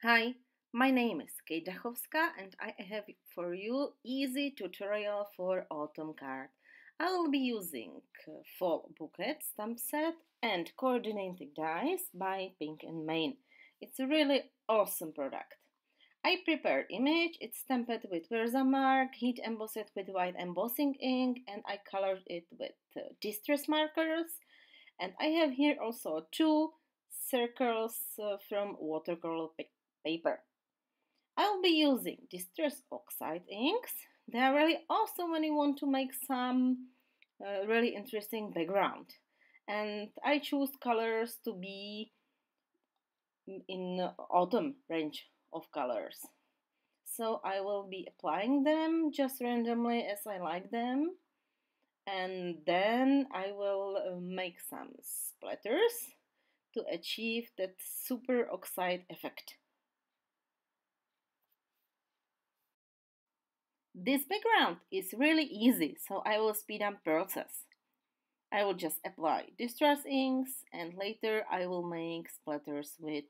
Hi, my name is Dachovska and I have for you easy tutorial for autumn card. I will be using Fall Bouquet stamp set and coordinating dies by Pink and Main. It's a really awesome product. I prepared image, it's stamped with Versamark, heat embossed with white embossing ink and I colored it with distress markers. And I have here also two circles from watercolor paper. I'll be using Distress Oxide inks. They are really awesome when you want to make some really interesting background. And I choose colors to be in autumn range of colors. So I will be applying them just randomly as I like them. And then I will make some splatters to achieve that super oxide effect. This background is really easy, so I will speed up process. I will just apply distress inks and later I will make splatters with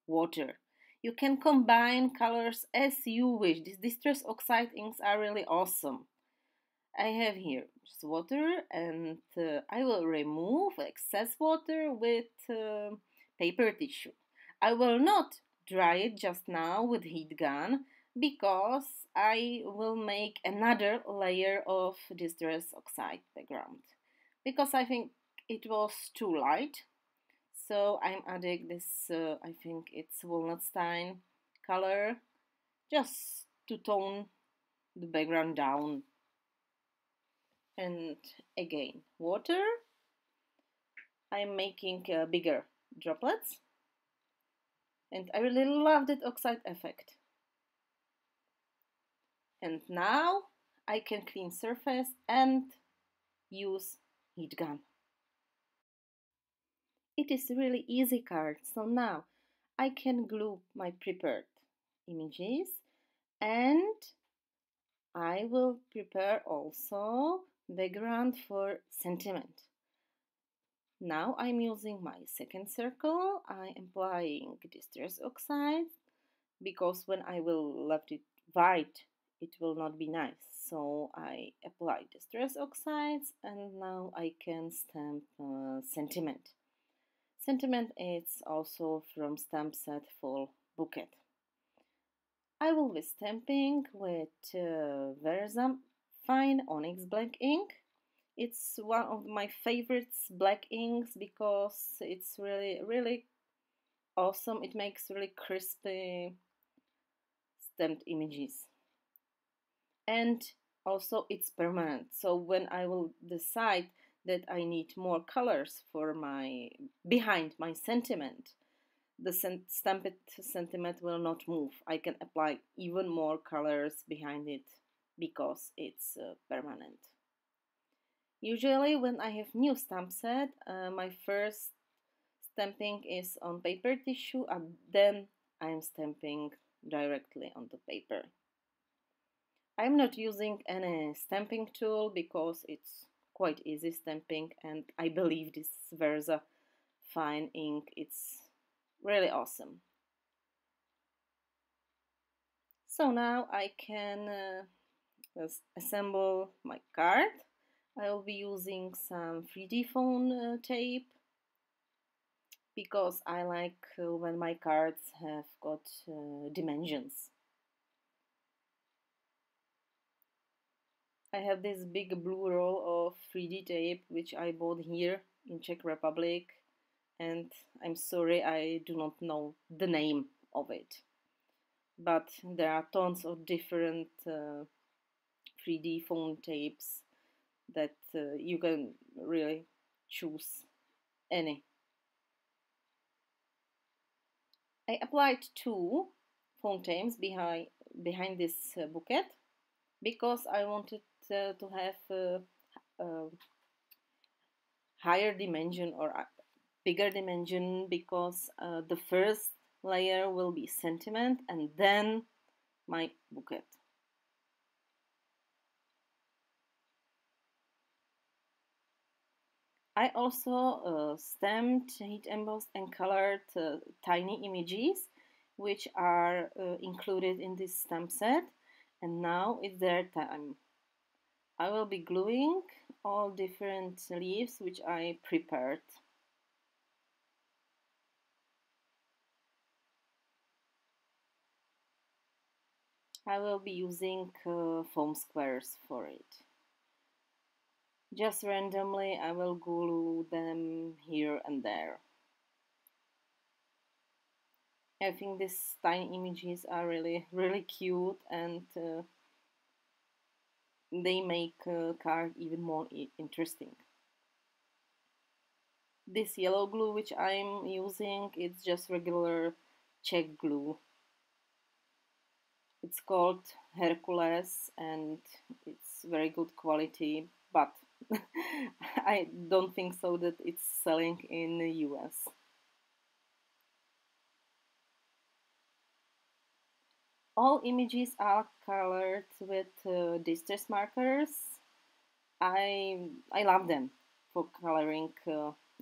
water. You can combine colors as you wish. These distress oxide inks are really awesome. I have here just water and I will remove excess water with paper tissue. I will not dry it just now with heat gun because I will make another layer of distress oxide background because I think it was too light. So I'm adding this, I think it's walnut-stein color just to tone the background down. And again, water. I'm making bigger droplets and I really love that oxide effect. And now I can clean surface and use heat gun. It is really easy card, so now I can glue my prepared images and I will prepare also background for sentiment. Now I'm using my second circle. I'm applying distress oxide because when I will left it white it will not be nice. So I apply distress oxides and now I can stamp sentiment. Sentiment is also from stamp set Fall Bouquet. I will be stamping with Versa Fine Onyx Black ink. It's one of my favorites black inks because it's really awesome. It makes really crispy stamped images. And also it's permanent. So when I will decide that I need more colors for my behind my sentiment, the stamped sentiment will not move. I can apply even more colors behind it because it's permanent. Usually when I have new stamp set, my first stamping is on paper tissue and then I'm stamping directly on the paper. I'm not using any stamping tool because it's quite easy stamping and I believe this Versa Fine ink, it's really awesome. So now I can assemble my card. I will be using some 3D foam tape because I like when my cards have got dimensions. I have this big blue roll of 3D tape which I bought here in Czech Republic and I'm sorry I do not know the name of it. But there are tons of different 3D foam tapes that you can really choose any. I applied two foam tapes behind this bouquet because I wanted to have a higher dimension or a bigger dimension because the first layer will be sentiment and then my bouquet. I also stamped, heat embossed and colored tiny images which are included in this stamp set, and now it's their time. I will be gluing all different leaves which I prepared. I will be using foam squares for it. Just randomly I will glue them here and there. I think these tiny images are really cute, and they make a card even more interesting. This yellow glue which I'm using, it's just regular Czech glue. It's called Hercules and it's very good quality, but I don't think so that it's selling in the US. All images are colored with distress markers. I love them for coloring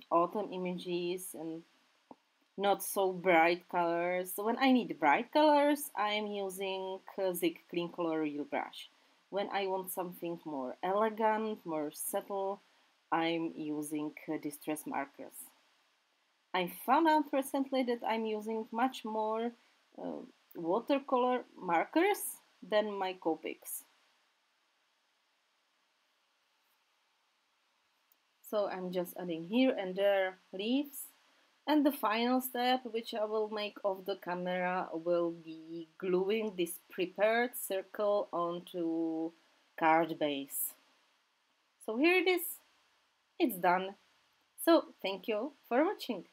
autumn images and not so bright colors. So when I need bright colors, I'm using Zig Clean Color Real Brush. When I want something more elegant, more subtle, I'm using distress markers. I found out recently that I'm using much more uh, watercolor markers than my Copics. So I'm just adding here and there leaves. And the final step, which I will make off the camera, will be gluing this prepared circle onto card base. So here it is. It's done. So thank you for watching.